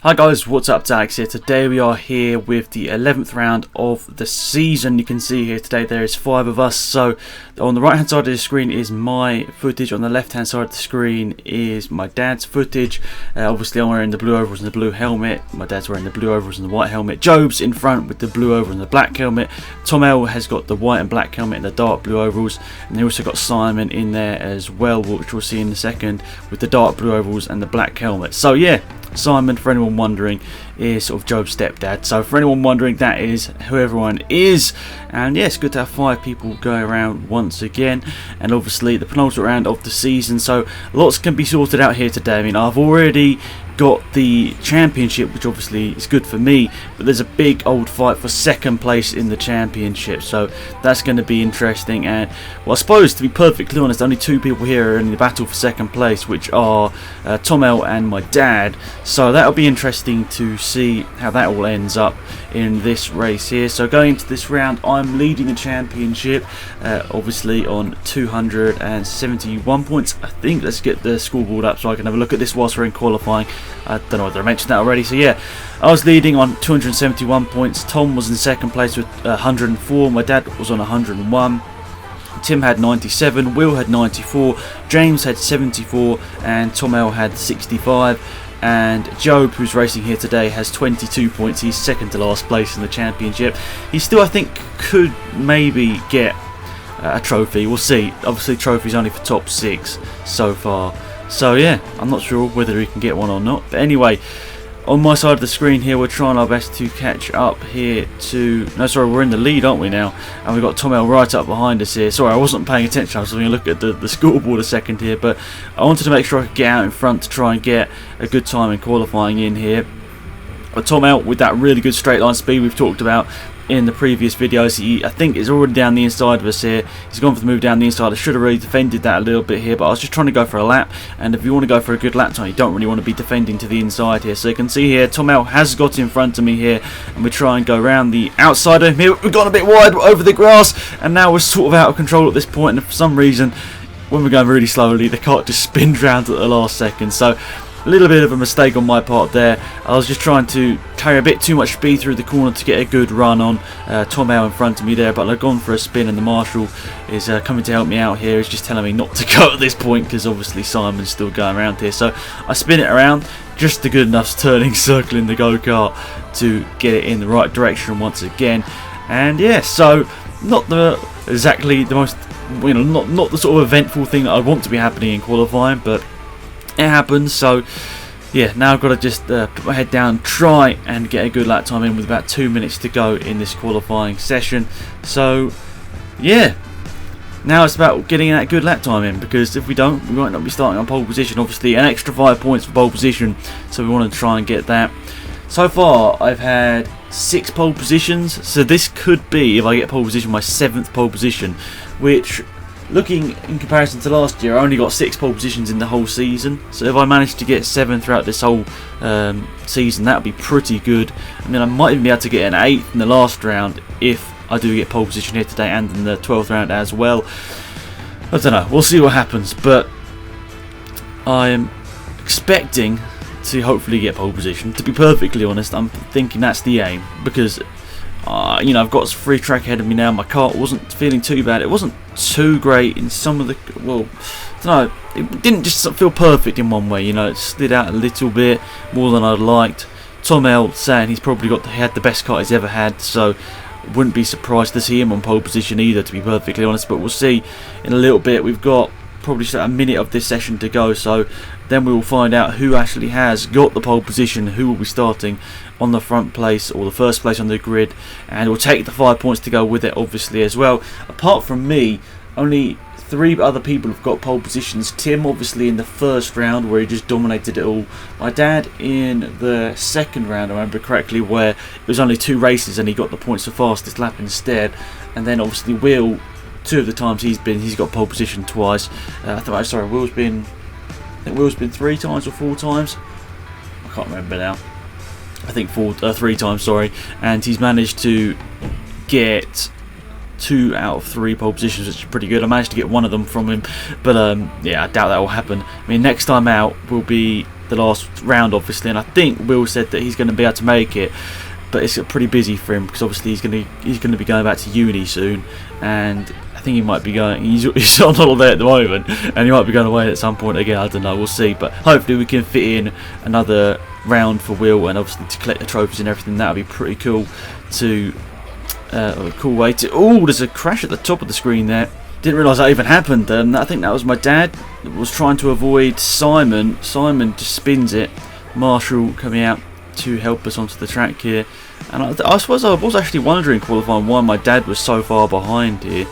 Hi guys, what's up? Alex here. Today we are here with the 11th round of the season. You can see here today there is 5 of us. So on the right hand side of the screen is my footage, on the left hand side of the screen is my dad's footage. Obviously I'm wearing the blue overalls and the blue helmet. My dad's wearing the blue overalls and the white helmet. Job's in front with the blue overalls and the black helmet. Tom L has got the white and black helmet and the dark blue overalls. And they also got Simon in there as well, which we'll see in a second, with the dark blue overalls and the black helmet. So yeah, Simon, for anyone wondering, is sort of Job's stepdad. So for anyone wondering, that is who everyone is. And yeah, it's good to have 5 people going around once again. And obviously the penultimate round of the season, so lots can be sorted out here today. I mean, I've already got the championship, which obviously is good for me, but there's a big old fight for second place in the championship, so that's going to be interesting. And well, I suppose, to be perfectly honest, only 2 people here are in the battle for second place, which are Tom L and my dad, so that'll be interesting to see how that all ends up in this race here. So going into this round, I'm leading the championship, obviously on 271 points, I think. Let's get the scoreboard up so I can have a look at this whilst we're in qualifying. I don't know whether I mentioned that already. So yeah, I was leading on 271 points. Tom was in second place with 104. My dad was on 101. Tim had 97. Will had 94. James had 74. And Tom L had 65. And Job, who's racing here today, has 22 points. He's second to last place in the championship. He still, I think, could maybe get a trophy. We'll see. Obviously, trophy's only for top 6 so far. So yeah, I'm not sure whether he can get one or not. But anyway, on my side of the screen here, we're trying our best to catch up here to... No, sorry, we're in the lead, aren't we now? And we've got Tom L right up behind us here. Sorry, I wasn't paying attention. I was going to look at the scoreboard a second here. But I wanted to make sure I could get out in front to try and get a good time in qualifying in here. But Tom L, with that really good straight line speed we've talked about in the previous videos, I think is already down the inside of us here. He's gone for the move down the inside. I should have really defended that a little bit here, but I was just trying to go for a lap, and if you want to go for a good lap time, you don't really want to be defending to the inside here. So you can see here, Tom L has got in front of me here, and we try and go around the outside of him here. We've gone a bit wide over the grass, and now we're sort of out of control at this point, and for some reason, when we're going really slowly, the kart just spins round at the last second. So a little bit of a mistake on my part there. I was just trying to carry a bit too much speed through the corner to get a good run on Tom L in front of me there, but I've gone for a spin, and the marshal is coming to help me out here. He's just telling me not to go at this point because obviously Simon's still going around here. So I spin it around, just a good enough turning circle in the go-kart to get it in the right direction once again. And yeah, so not exactly the most, not the sort of eventful thing that I want to be happening in qualifying, but it happens. So yeah, now I've got to just put my head down, try and get a good lap time in with about 2 minutes to go in this qualifying session. So yeah, now it's about getting that good lap time in, because if we don't, we might not be starting on pole position. Obviously an extra 5 points for pole position, so we want to try and get that. So far I've had 6 pole positions, so this could be, if I get pole position, my 7th pole position, which, looking in comparison to last year, I only got 6 pole positions in the whole season. So if I managed to get 7 throughout this whole season, that would be pretty good. I mean, I might even be able to get an 8th in the last round if I do get pole position here today, and in the 12th round as well. I don't know, we'll see what happens, but I'm expecting to hopefully get pole position. To be perfectly honest, I'm thinking that's the aim, because I've got free track ahead of me now. My kart wasn't feeling too bad. It wasn't too great in some of the, well, I don't know, it didn't just feel perfect in one way. It slid out a little bit more than I'd liked. Tom L saying he's probably had the best kart he's ever had, so wouldn't be surprised to see him on pole position either, to be perfectly honest. But we'll see in a little bit. We've got probably just a minute of this session to go, so then we will find out who actually has got the pole position, who will be starting on the front place or the first place on the grid, and we'll take the 5 points to go with it obviously as well. Apart from me, only 3 other people have got pole positions. Tim obviously in the first round, where he just dominated it all. My dad in the second round, I remember correctly, where it was only 2 races and he got the points for fastest lap instead. And then obviously Will, 2 of the times he's got pole position twice. Will's been 3 times or 4 times. I can't remember now. I think 3 times, sorry. And he's managed to get 2 out of 3 pole positions, which is pretty good. I managed to get 1 of them from him, but yeah, I doubt that will happen. I mean, next time out will be the last round, obviously, and I think Will said that he's going to be able to make it, but it's pretty busy for him because obviously he's going to be going back to uni soon, and I think he might be going. He's on holiday at the moment, and he might be going away at some point again. I don't know. We'll see, but hopefully we can fit in another round for Will, and obviously to collect the trophies and everything. That would be pretty cool. A cool way to. Oh, there's a crash at the top of the screen there. Didn't realise that even happened. I think that was my dad that was trying to avoid Simon. Simon just spins it. Marshall coming out to help us onto the track here. And I suppose I was actually wondering qualifying why my dad was so far behind here.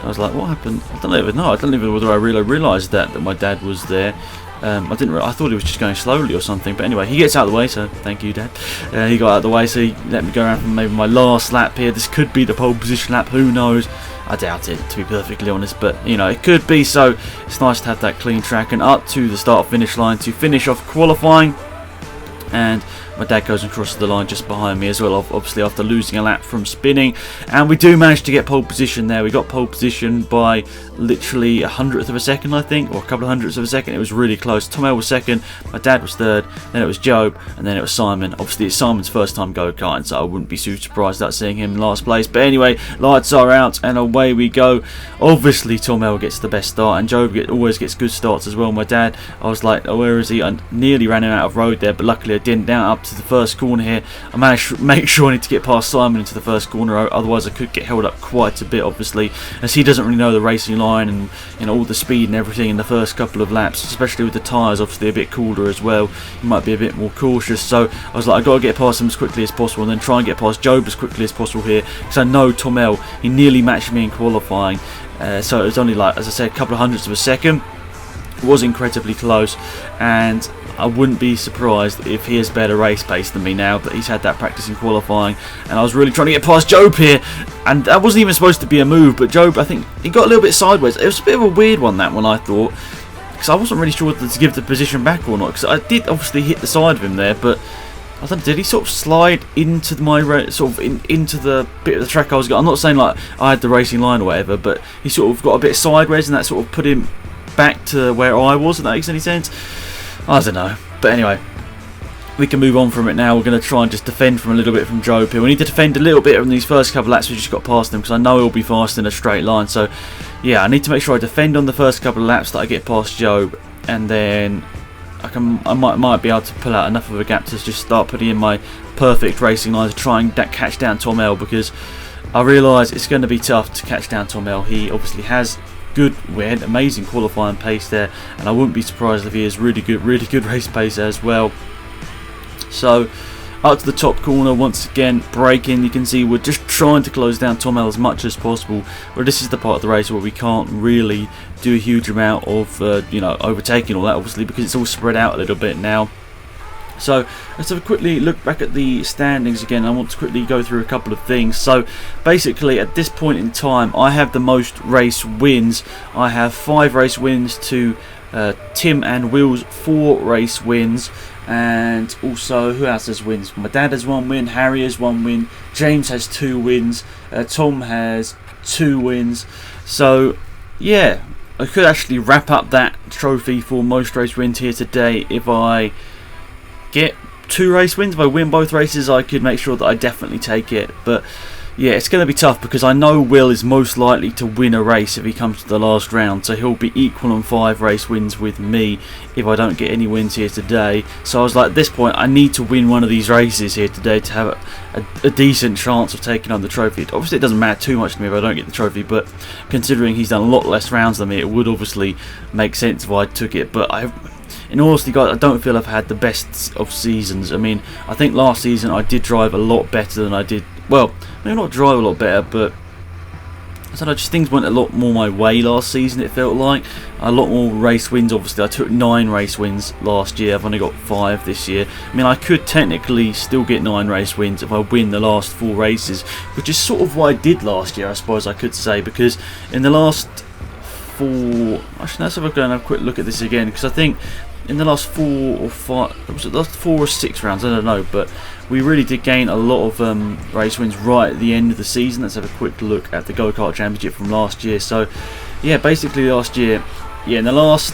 I was like, what happened? I don't even know. I don't even know whether I really realised that my dad was there. I thought he was just going slowly or something. But anyway, he gets out of the way, so thank you, Dad. He got out of the way, so he let me go around for maybe my last lap here. This could be the pole position lap. Who knows? I doubt it, to be perfectly honest, but you know, it could be, so it's nice to have that clean track. And up to the start finish line to finish off qualifying, and my dad goes and crosses the line just behind me as well, obviously after losing a lap from spinning. And we do manage to get pole position there. We got pole position by literally a hundredth of a second, I think, or a couple of hundredths of a second. It was really close. Tom L was second, my dad was third, then it was Job, and then it was Simon. Obviously it's Simon's first time go-karting, so I wouldn't be too surprised at seeing him in last place. But anyway, lights are out and away we go. Obviously Tom L gets the best start, and Job always gets good starts as well. My dad, I was like, oh, where is he? I nearly ran him out of road there, but luckily I didn't. Down up to the first corner here, I managed to make sure I need to get past Simon into the first corner, otherwise I could get held up quite a bit, obviously, as he doesn't really know the racing line and, you know, all the speed and everything in the first couple of laps, especially with the tyres obviously a bit cooler as well. He might be a bit more cautious, so I was like, I've got to get past him as quickly as possible and then try and get past Job as quickly as possible here, because I know Tom L, he nearly matched me in qualifying, so it was only like, as I said, a couple of hundredths of a second. It was incredibly close, and I wouldn't be surprised if he has better race pace than me now, but he's had that practice in qualifying, and I was really trying to get past Job here, and that wasn't even supposed to be a move, but Job, I think, he got a little bit sideways. It was a bit of a weird one, that one, I thought, because I wasn't really sure whether to give the position back or not, because I did obviously hit the side of him there, but I don't know, did he sort of slide into my into the bit of the track I was going? I'm not saying like I had the racing line or whatever, but he sort of got a bit sideways, and that sort of put him back to where I was, if that makes any sense. I don't know, but anyway, we can move on from it now. We're going to try and just defend from a little bit from Job here. We need to defend a little bit on these first couple of laps. We just got past him because I know he'll be fast in a straight line, so yeah, I need to make sure I defend on the first couple of laps that I get past Job, and then I might be able to pull out enough of a gap to just start putting in my perfect racing line to try and catch down Tom L, because I realise it's going to be tough to catch down Tom L. He obviously has amazing qualifying pace there, and I wouldn't be surprised if he has really good race pace as well. So up to the top corner once again, braking. You can see we're just trying to close down Tom L as much as possible, but this is the part of the race where we can't really do a huge amount of you know, overtaking all that, obviously, because it's all spread out a little bit now. So let's have a quickly look back at the standings again. I want to quickly go through a couple of things. So basically at this point in time, I have the most race wins. I have 5 race wins to Tim and Will's 4 race wins. And also, who else has wins? My dad has 1 win, Harry has 1 win, James has 2 wins, Tom has 2 wins. So yeah, I could actually wrap up that trophy for most race wins here today if I get 2 race wins. If I win both races, I could make sure that I definitely take it, but yeah, it's going to be tough because I know Will is most likely to win a race if he comes to the last round, so he'll be equal on 5 race wins with me if I don't get any wins here today. So I was like, at this point I need to win one of these races here today to have a decent chance of taking on the trophy. Obviously it doesn't matter too much to me if I don't get the trophy, but considering he's done a lot less rounds than me, it would obviously make sense if I took it. But in all honesty, guys, I don't feel I've had the best of seasons. I mean, I think last season I did drive a lot better than I did. Well, maybe not drive a lot better, but I don't know, just things went a lot more my way last season, it felt like. A lot more race wins, obviously. I took 9 race wins last year. I've only got 5 this year. I mean, I could technically still get 9 race wins if I win the last 4 races, which is sort of what I did last year, I suppose I could say, because in the last 4... Actually, let's have a quick look at this again, because I think in the last 4 or 5... Was it the last 4 or 6 rounds? I don't know, but we really did gain a lot of race wins right at the end of the season. Let's have a quick look at the Go-Kart Championship from last year. So, yeah, basically last year, yeah, in the last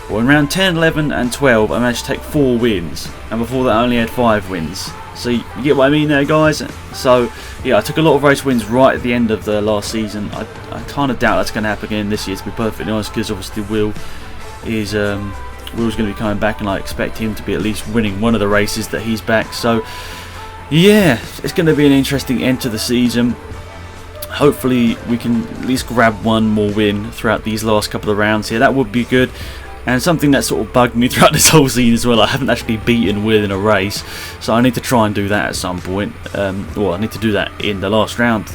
Well, in round 10, 11 and 12 I managed to take 4 wins, and before that I only had 5 wins. So you get what I mean there, guys? So yeah, I took a lot of race wins right at the end of the last season. I kind of doubt that's going to happen again this year, to be perfectly honest, because obviously Will's going to be coming back, and I expect him to be at least winning one of the races that he's back. So yeah, it's going to be an interesting end to the season. Hopefully we can at least grab one more win throughout these last couple of rounds here. That would be good. And something that sort of bugged me throughout this whole season as well, I haven't actually beaten Will in a race, so I need to try and do that at some point. Well, I need to do that in the last round.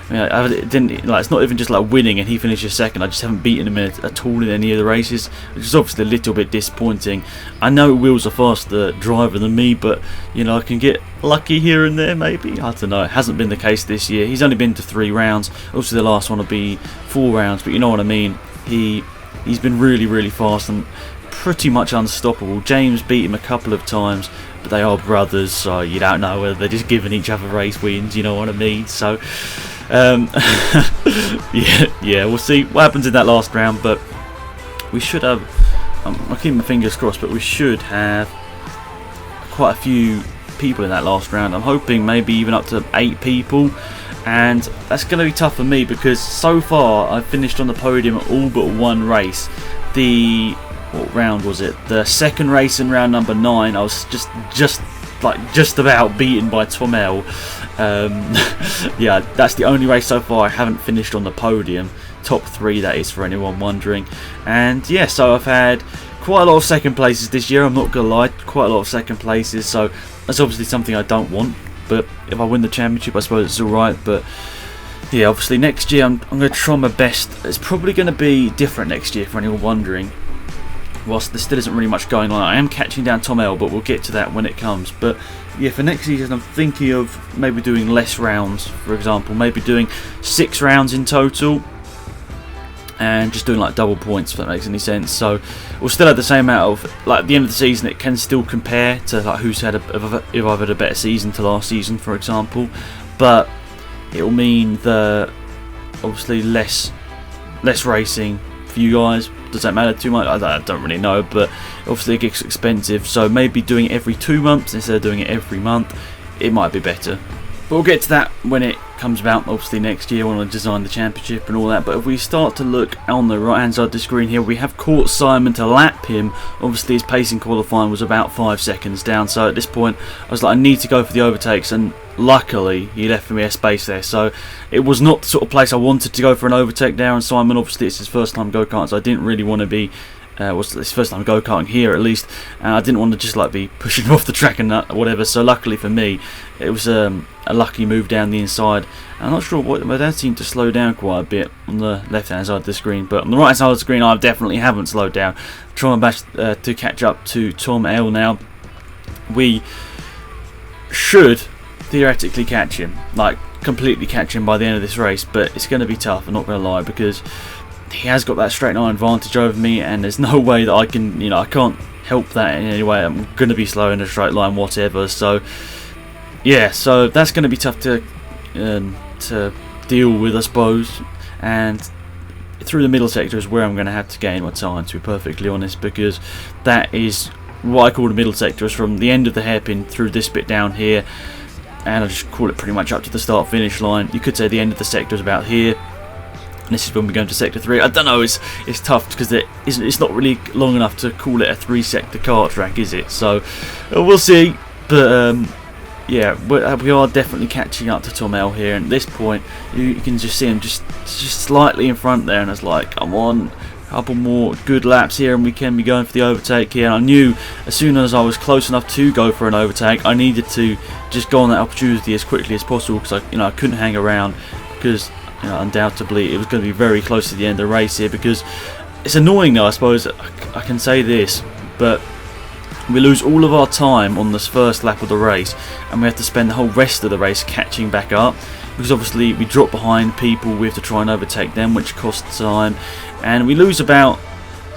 I mean, it didn't, like, it's not even just like winning and he finishes second. I just haven't beaten him at all in any of the races, which is obviously a little bit disappointing. I know Will's a faster driver than me, but you know, I can get lucky here and there maybe. I don't know. It hasn't been the case this year. He's only been to 3 rounds. Obviously the last one will be 4 rounds, but you know what I mean. He's been really, really fast and pretty much unstoppable. James beat him a couple of times, but they are brothers, so you don't know whether they're just giving each other race wins, you know what I mean? So yeah, we'll see what happens in that last round, but we should have, I'm keeping my fingers crossed, but we should have quite a few people in that last round. I'm hoping maybe even up to 8 people, and that's going to be tough for me because so far I've finished on the podium at all but one race. What round was it? The second race in round number 9, I was just about beaten by Tom L. Yeah, that's the only race so far I haven't finished on the podium. Top 3, that is, for anyone wondering. And yeah, so I've had quite a lot of second places this year, I'm not gonna lie, quite a lot of second places, so that's obviously something I don't want, but if I win the championship I suppose it's alright. But yeah, obviously next year I'm going to try my best. It's probably going to be different next year for anyone wondering, whilst there still isn't really much going on. I am catching down Tom L, but we'll get to that when it comes. But yeah, for next season I'm thinking of maybe doing less rounds, for example, maybe doing 6 rounds in total, and just doing like double points, if that makes any sense. So we'll still have the same amount of, like, at the end of the season it can still compare to like who's had if I've had a better season to last season, for example, but it will mean that obviously less racing for you guys. Does that matter too much? I don't really know, but obviously it gets expensive, so maybe doing it every 2 months instead of doing it every month, it might be better. But we'll get to that when it comes about, obviously next year when I design the championship and all that. But if we start to look on the right hand side of the screen here, we have caught Simon to lap him. Obviously his pace in qualifying was about 5 seconds down, so at this point I was like, I need to go for the overtakes, and luckily he left me a space there. So it was not the sort of place I wanted to go for an overtake there, and Simon, obviously it's his first time go-kart, so I didn't really want to be was his first time go-karting here at least, and I didn't want to just like be pushing him off the track and whatever. So luckily for me it was a lucky move down the inside. I'm not sure what, my dad seemed to slow down quite a bit on the left hand side of the screen, but on the right hand side of the screen I definitely haven't slowed down. Trying my best to catch up to Tom L now. We should theoretically catch him, like completely catch him by the end of this race, but it's going to be tough, I'm not going to lie, because he has got that straight line advantage over me, and there's no way that I can, you know, I can't help that in any way. I'm going to be slow in a straight line, whatever. So yeah, so that's going to be tough to deal with, I suppose. And through the middle sector is where I'm going to have to gain my time, to be perfectly honest, because that is what I call the middle sector, is from the end of the hairpin through this bit down here, and I just call it pretty much up to the start finish line. You could say the end of the sector is about here. And this is when we go into sector 3. I don't know, it's tough because it's not really long enough to call it a 3-sector kart track, is it? So we'll see. But yeah, we are definitely catching up to Tom L here, and at this point you can just see him just slightly in front there, and it's like, come on, a couple more good laps here and we can be going for the overtake here. And I knew as soon as I was close enough to go for an overtake, I needed to just go on that opportunity as quickly as possible, because I couldn't hang around, because undoubtedly it was going to be very close to the end of the race here. Because it's annoying though, I suppose I can say this, but we lose all of our time on this first lap of the race, and we have to spend the whole rest of the race catching back up, because obviously we drop behind people, we have to try and overtake them, which costs time, and we lose about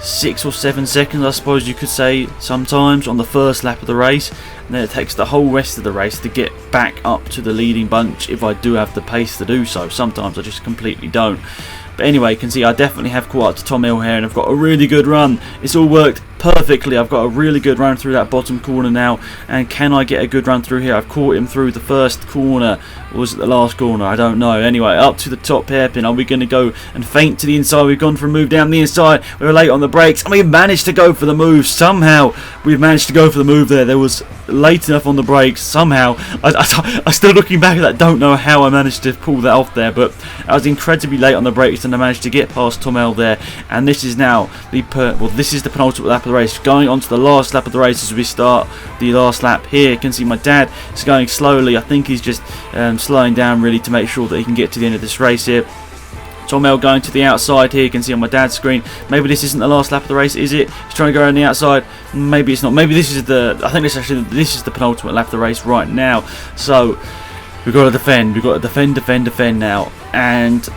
6 or 7 seconds, I suppose you could say, sometimes on the first lap of the race, and then it takes the whole rest of the race to get back up to the leading bunch if I do have the pace to do so. Sometimes I just completely don't. But anyway, you can see I definitely have caught up to Tom Hill here, and I've got a really good run. It's all worked perfectly. I've got a really good run through that bottom corner now, and can I get a good run through here? I've caught him through the first corner, or was it the last corner? I don't know. Anyway, up to the top hairpin. Are we going to go and feint to the inside? We've gone for a move down the inside. We were late on the brakes, and we managed to go for the move. Somehow we've managed to go for the move there. There was late enough on the brakes. Somehow, I still looking back at that, don't know how I managed to pull that off there, but I was incredibly late on the brakes, and I managed to get past Tom L there. And this is now this is the penultimate lap of the race, going on to the last lap of the race as we start the last lap here. You can see my dad is going slowly. I think he's just slowing down really to make sure that he can get to the end of this race here. Tom L going to the outside here. You can see on my dad's screen. Maybe this isn't the last lap of the race, is it? He's trying to go around the outside. Maybe it's not. Maybe this is I think this is the penultimate lap of the race right now. So we've got to defend. We've got to defend now. And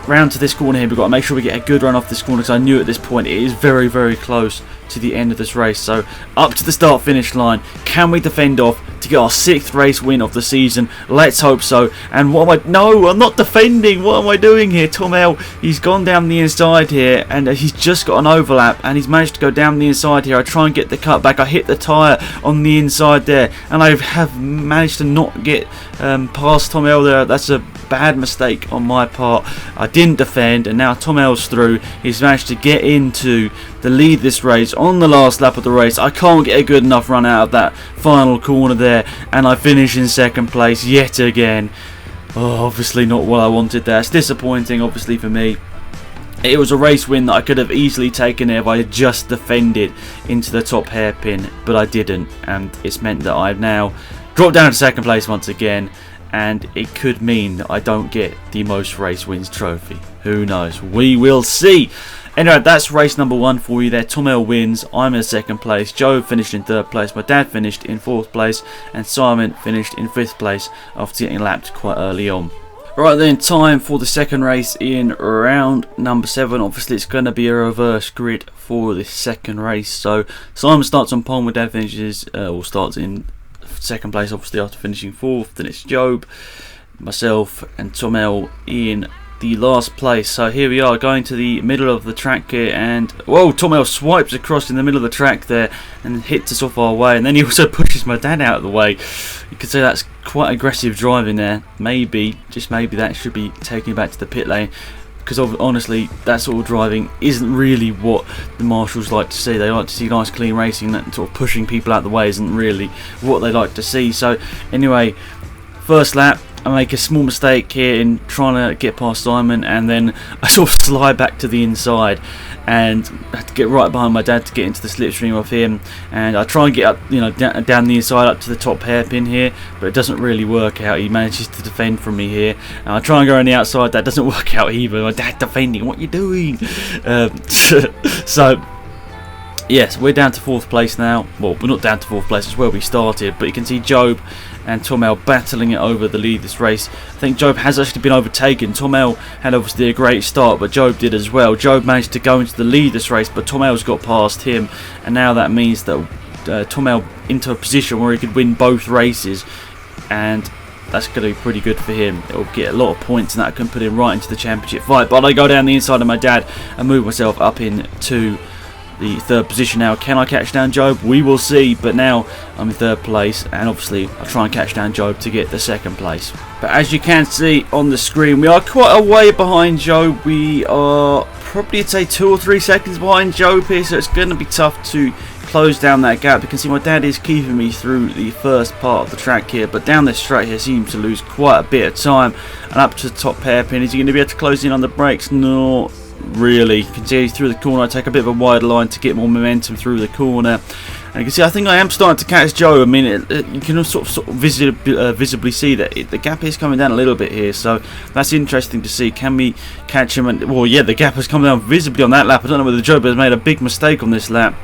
round to this corner here, we've got to make sure we get a good run off this corner, because I knew at this point it is very, very close to the end of this race. So up to the start finish line. Can we defend off to get our 6th race win of the season? Let's hope so. And what am I? No, I'm not defending. What am I doing here? Tom L, he's gone down the inside here, and he's just got an overlap, and he's managed to go down the inside here. I try and get the cut back. I hit the tyre on the inside there, and I have managed to not get past Tom L there. That's a bad mistake on my part. I didn't defend, and now Tom L's through. He's managed to get into the lead this race on the last lap of the race. I can't get a good enough run out of that final corner there, and I finish in 2nd place yet again. Oh, obviously not what I wanted there. It's disappointing, obviously, for me. It was a race win that I could have easily taken if I had just defended into the top hairpin, but I didn't, and it's meant that I've now dropped down to 2nd place once again, and it could mean that I don't get the most race wins trophy. Who knows? We will see. Anyway, that's race number 1 for you there. Tom L wins. I'm in 2nd place. Joe finished in 3rd place. My dad finished in 4th place. And Simon finished in 5th place after getting lapped quite early on. Right then, time for the 2nd race in round number 7. Obviously, it's going to be a reverse grid for this 2nd race. So, Simon starts on pole. My dad finishes, or starts in 2nd place, obviously, after finishing 4th. Then it's Job, myself, and Tom L in the last place. So here we are, going to the middle of the track here, and whoa, Tom L swipes across in the middle of the track there and hits us off our way, and then he also pushes my dad out of the way. You could say that's quite aggressive driving there. Maybe, just maybe, that should be taken back to the pit lane, because honestly, that sort of driving isn't really what the marshals like to see. They like to see nice clean racing. That sort of pushing people out of the way isn't really what they like to see. So anyway, first lap, I make a small mistake here in trying to get past Simon, and then I sort of slide back to the inside and have to get right behind my dad to get into the slipstream of him, and I try and get up, down the inside up to the top hairpin here, but it doesn't really work out. He manages to defend from me here, and I try and go on the outside. That doesn't work out either. My dad defending, what are you doing? So yes, we're down to 4th place now. Well, we're not down to 4th place, it's where we started, but you can see Job and Tom L battling it over the lead this race. I think Job has actually been overtaken. Tom L had obviously a great start, but Job did as well. Job managed to go into the lead this race, but Tom L's got past him, and now that means that Tom L into a position where he could win both races, and that's going to be pretty good for him. It'll get a lot of points, and that can put him right into the championship fight. But I go down the inside of my dad and move myself up into the 3rd position now. Can I catch down Job? We will see, but now I'm in 3rd place, and obviously I'll try and catch down Job to get the 2nd place. But as you can see on the screen, we are quite a way behind Job. We are probably, I'd say, 2 or 3 seconds behind Job here, so it's going to be tough to close down that gap. You can see my dad is keeping me through the first part of the track here, but down this straight here seems to lose quite a bit of time, and up to the top hairpin. Is he going to be able to close in on the brakes? No, really. You can see through the corner I take a bit of a wider line to get more momentum through the corner, and you can see I think I am starting to catch Joe. I mean, you can sort of visibly see that the gap is coming down a little bit here, so that's interesting to see. Can we catch him? And well, yeah, the gap has come down visibly on that lap. I don't know whether Joe has made a big mistake on this lap,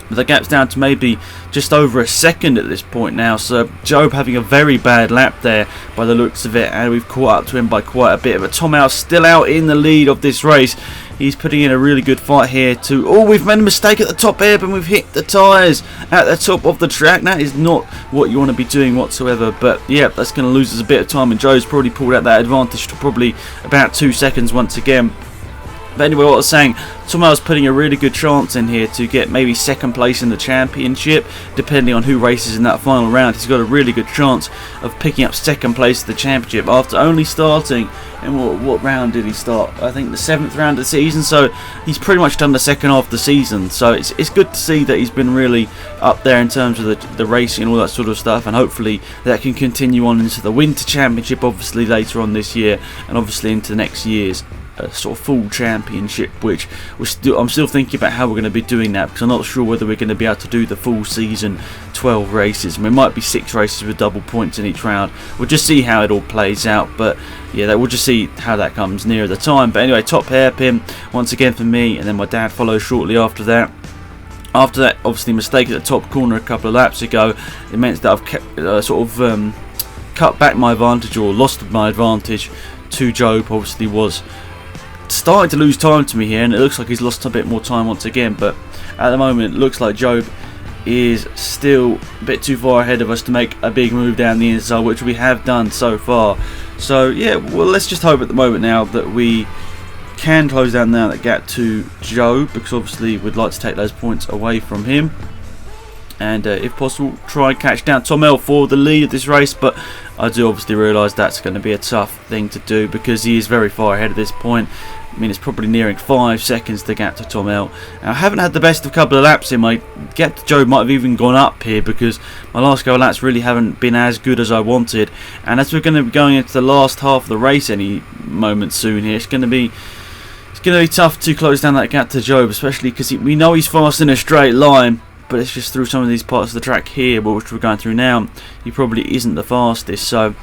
but the gap's down to maybe just over a second at this point now. So Job having a very bad lap there by the looks of it, and we've caught up to him by quite a bit. But Tom House still out in the lead of this race. He's putting in a really good fight here too. Oh, we've made a mistake at the top here, but we've hit the tyres at the top of the track. That is not what you want to be doing whatsoever. But yeah, that's going to lose us a bit of time, and Joe's probably pulled out that advantage to probably about 2 seconds once again. But anyway, what I was saying, Tomel's putting a really good chance in here to get maybe second place in the championship, depending on who races in that final round. He's got a really good chance of picking up second place in the championship after only starting in what round did he start? I think the 7th round of the season, so he's pretty much done the second half of the season. So it's good to see that he's been really up there in terms of the racing and all that sort of stuff, and hopefully that can continue on into the Winter Championship, obviously later on this year, and obviously into next year's sort of full championship, which I'm still thinking about how we're going to be doing that, because I'm not sure whether we're going to be able to do the full season 12 races. I mean, it might be 6 races with double points in each round. We'll just see how it all plays out, but yeah, we'll just see how that comes nearer the time. But anyway, top hairpin once again for me, and then my dad follows shortly after that. After that, obviously, mistake at the top corner a couple of laps ago. It meant that I've kept, cut back my advantage, or lost my advantage to Job. Obviously was starting to lose time to me here, and it looks like he's lost a bit more time once again, but at the moment it looks like Job is still a bit too far ahead of us to make a big move down the inside, which we have done so far. So yeah, well, let's just hope at the moment now that we can close down now that gap to Job, because obviously we'd like to take those points away from him, and if possible try and catch down Tomel for the lead of this race. But I do obviously realise that's going to be a tough thing to do, because he is very far ahead at this point. I mean, it's probably nearing 5 seconds the gap to Tomel. Now, I haven't had the best of a couple of laps in. My gap to Job might have even gone up here, because my last couple of laps really haven't been as good as I wanted. And as we're going to be going into the last half of the race any moment soon here, it's going to be tough to close down that gap to Job, especially because we know he's fast in a straight line. But it's just through some of these parts of the track here, which we're going through now, he probably isn't the fastest. So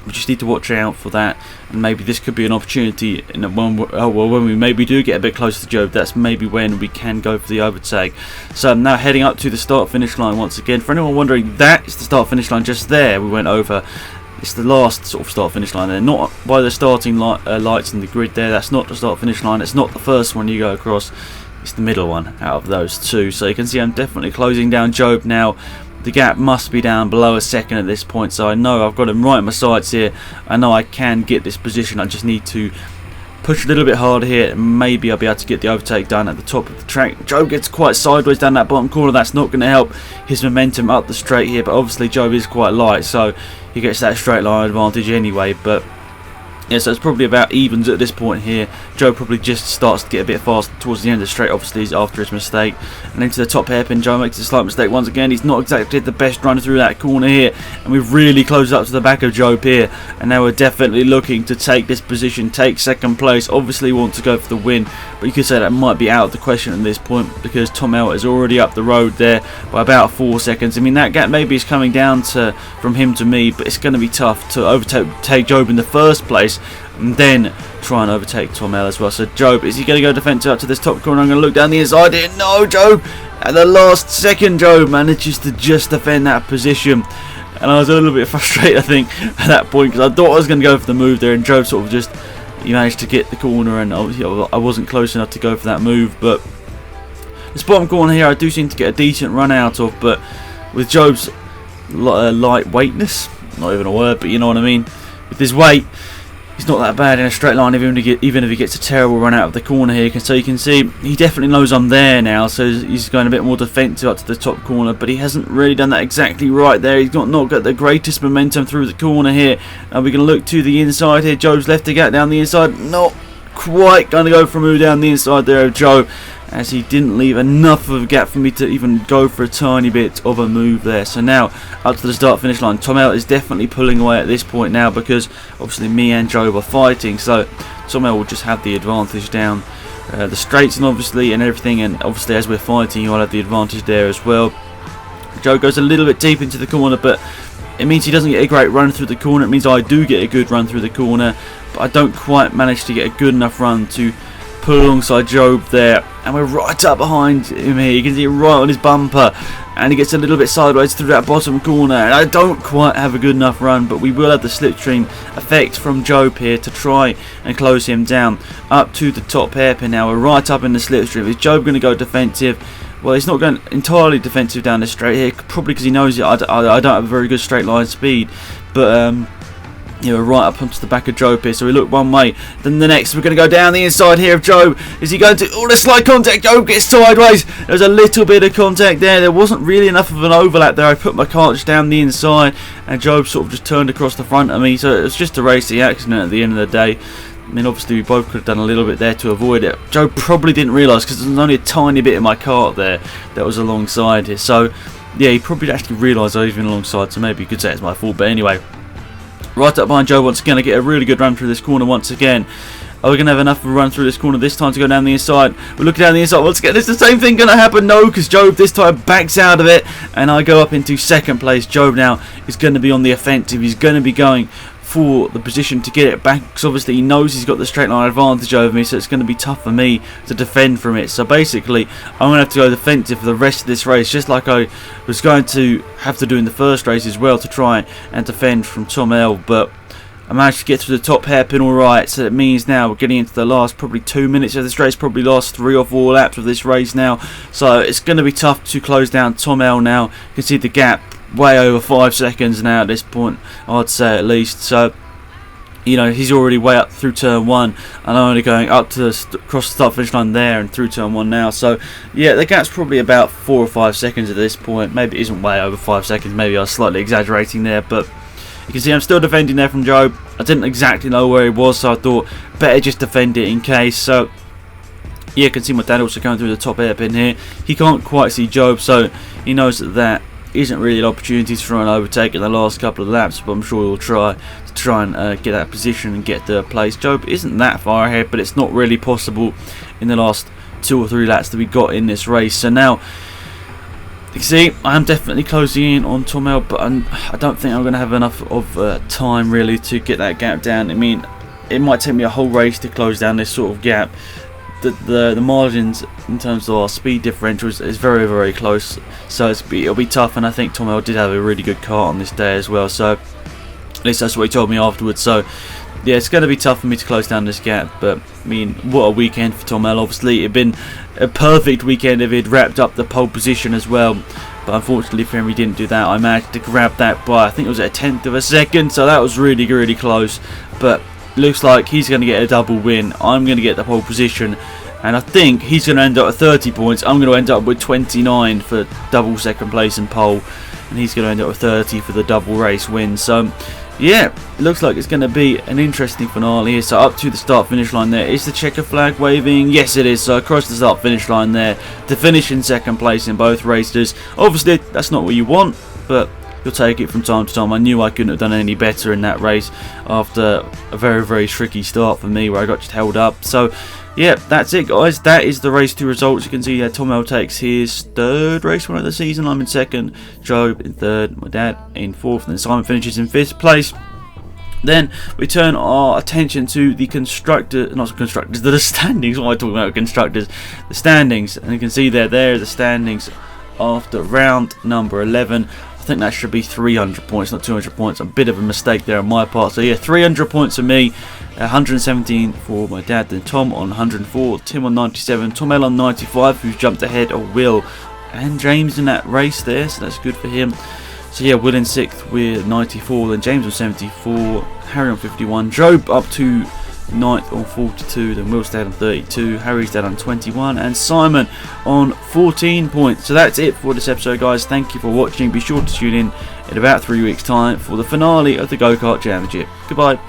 we just need to watch out for that, and maybe this could be an opportunity when we maybe do get a bit closer to Job. That's maybe when we can go for the overtake. So I'm now heading up to the start-finish line once again. For anyone wondering, that is the start-finish line just there. We went over. It's the last sort of start-finish line there, not by the starting lights in the grid there. That's not the start-finish line. It's not the first one you go across. It's the middle one out of those two. So you can see I'm definitely closing down Job now. The gap must be down below a second at this point, so I know I've got him right in my sights here. I know I can get this position. I just need to push a little bit harder here, and maybe I'll be able to get the overtake done at the top of the track. Job gets quite sideways down that bottom corner. That's not going to help his momentum up the straight here, but obviously Job is quite light, so he gets that straight line advantage anyway. But yeah, so it's probably about evens at this point here. Joe probably just starts to get a bit faster towards the end of the straight, obviously after his mistake. And into the top hairpin, Joe makes a slight mistake once again. He's not exactly the best runner through that corner here, and we've really closed up to the back of Joe here. And now we're definitely looking to take this position, take second place. Obviously want to go for the win, but you could say that might be out of the question at this point, because Tomel is already up the road there by about 4 seconds. I mean, that gap maybe is coming down from him to me, but it's going to be tough to overtake Job in the first place, and then try and overtake Tomel as well. So Job, is he going to go defensive up to this top corner? I'm going to look down the inside here. No, Job, at the last second, Job manages to just defend that position. And I was a little bit frustrated, I think, at that point, because I thought I was going to go for the move there, and Job sort of just, he managed to get the corner, and I wasn't close enough to go for that move. But this bottom corner here, I do seem to get a decent run out of, but with Job's lightweightness, not even a word, but you know what I mean, with his weight, he's not that bad in a straight line, even if he gets a terrible run out of the corner here. So you can see he definitely knows I'm there now, so he's going a bit more defensive up to the top corner, but he hasn't really done that exactly right there. He's not got the greatest momentum through the corner here. And we're going to look to the inside here. Job's left to get down the inside, not quite going to go for a move down the inside there of Job, as he didn't leave enough of a gap for me to even go for a tiny bit of a move there. So now up to the start finish line. Tomel is definitely pulling away at this point now, because obviously me and Job are fighting, so Tomel will just have the advantage down the straights and everything, and obviously as we're fighting he'll have the advantage there as well. Job goes a little bit deep into the corner, but it means he doesn't get a great run through the corner. It means I do get a good run through the corner, but I don't quite manage to get a good enough run to pull alongside Job there. And we're right up behind him here. You can see it right on his bumper, and he gets a little bit sideways through that bottom corner, and I don't quite have a good enough run, but we will have the slipstream effect from Job here to try and close him down up to the top hairpin. Now we're right up in the slipstream. Is Job going to go defensive? Well, he's not going entirely defensive down the straight here, probably because he knows I don't have a very good straight line speed, but right up onto the back of Job here. So we look one way, then the next. We're going to go down the inside here of Job. Is he going to... Oh, the slight contact. Job gets sideways. There's a little bit of contact there. There wasn't really enough of an overlap there. I put my cart just down the inside, and Job sort of just turned across the front of me. So it was just a racy accident at the end of the day. I mean, obviously we both could have done a little bit there to avoid it. Job probably didn't realise, because there was only a tiny bit of my cart there that was alongside here. So yeah, he probably actually realised I was even alongside, so maybe you could say it's my fault. But anyway, right up behind Joe once again. I get a really good run through this corner once again. Are we going to have enough of a run through this corner this time to go down the inside? We're looking down the inside once again. Is the same thing going to happen? No, because Job this time backs out of it, and I go up into second place. Job now is going to be on the offensive. He's going to be going for the position to get it back, because obviously he knows he's got the straight line advantage over me, so it's going to be tough for me to defend from it. So basically I'm going to have to go defensive for the rest of this race, just like I was going to have to do in the first race as well, to try and defend from Tom L. But I managed to get through the top hairpin alright, so it means now we're getting into the last probably 2 minutes of this race, probably last 3 or 4 laps of this race now. So it's going to be tough to close down Tom L now. You can see the gap way over 5 seconds now at this point, I'd say at least. So you know, he's already way up through turn 1, and I'm only going up to across the start finish line there and through turn 1 now. So yeah, the gap's probably about 4 or 5 seconds at this point. Maybe it isn't way over 5 seconds, maybe I was slightly exaggerating there, but you can see I'm still defending there from Job. I didn't exactly know where he was, so I thought better just defend it in case. So yeah, you can see my dad also going through the top hairpin here. He can't quite see Job, so he knows that that isn't really an opportunity to try and overtake in the last couple of laps, but I'm sure he'll try and get that position and get the place. Job isn't that far ahead, but it's not really possible in the last 2 or 3 laps that we got in this race. So now you can see I am definitely closing in on Tom L, but I don't think I'm going to have enough of time really to get that gap down. I mean, it might take me a whole race to close down this sort of gap. The margins in terms of our speed differential is very, very close, so it'll be tough. And I think Tom L did have a really good car on this day as well, so at least that's what he told me afterwards. So yeah, it's going to be tough for me to close down this gap, but I mean, what a weekend for Tom L. Obviously it'd been a perfect weekend if he'd wrapped up the pole position as well, but unfortunately for him he didn't do that. I managed to grab that by, I think it was a 1/10 of a second, so that was really, really close. But looks like he's going to get a double win. I'm going to get the pole position, and I think he's going to end up at 30 points. I'm going to end up with 29 for double second place and pole, and he's going to end up with 30 for the double race win. So yeah, it looks like it's going to be an interesting finale here. So up to the start finish line there, is the checker flag waving? Yes it is. So across the start finish line there to finish in second place in both races. Obviously that's not what you want, but you'll take it from time to time. I knew I couldn't have done any better in that race after a very, very tricky start for me where I got just held up. So yeah, that's it guys. That is the race 2 results. You can see Tom L takes his 3rd race win of the season. I'm in 2nd, Job in 3rd, my dad in 4th, and then Simon finishes in 5th place. Then we turn our attention to the the standings. What am I talking about? Constructors, the standings, and you can see there are the standings after round number 11. I think that should be 300 points, not 200 points. A bit of a mistake there on my part. So yeah, 300 points for me, 117 for my dad, then Tom on 104, Tim on 97, Tom L on 95, who's jumped ahead of Will and James in that race there, so that's good for him. So yeah, Will in 6th with 94, then James on 74, Harry on 51, Job up to 9th on 42, then Will's dad on 32, Harry's dad on 21, and Simon on 14 points. So that's it for this episode guys. Thank you for watching. Be sure to tune in about 3 weeks time for the finale of the Go-Kart Championship. Goodbye.